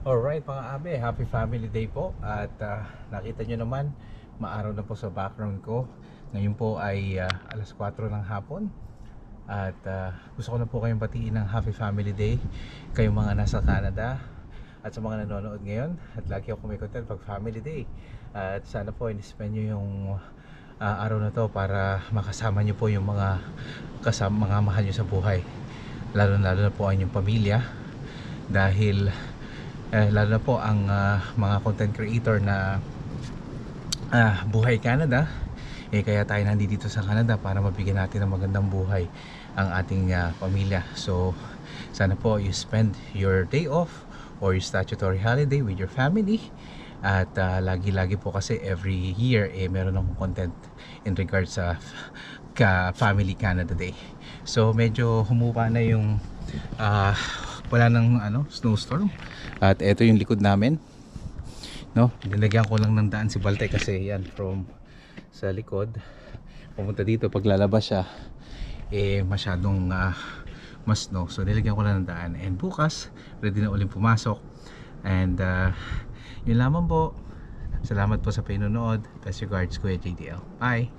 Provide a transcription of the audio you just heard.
Alright mga abe, happy family day po. At nakita nyo naman, maaraw na po sa background ko. Ngayon po ay alas 4 ng hapon. At gusto ko na po kayong batiin ng happy family day, kayong mga nasa Canada at sa mga nanonood ngayon. At lagi ako may content pag family day. At sana po in-spend nyo yung araw na to para makasama nyo po yung mga mga mahal nyo sa buhay. Lalo na po ang inyong pamilya. Dahil lalo na po ang mga content creator na buhay Canada, kaya tayo nandito sa Canada para mabigyan natin ng magandang buhay ang ating pamilya. So sana po you spend your day off or your statutory holiday with your family. At lagi-lagi po kasi every year meron akong content in regards sa Family Canada Day. So medyo humupa na yung wala nang snowstorm. At ito yung likod namin, no? Dinagyan ko lang ng daan si Baltay kasi yan from sa likod pumunta dito, pag lalabas siya masyadong mas snow. So nilagyan ko lang ng daan, and bukas ready na ulit pumasok. And yun lamang po. Salamat po sa panonood. Best regards, Kuya JDL. Bye.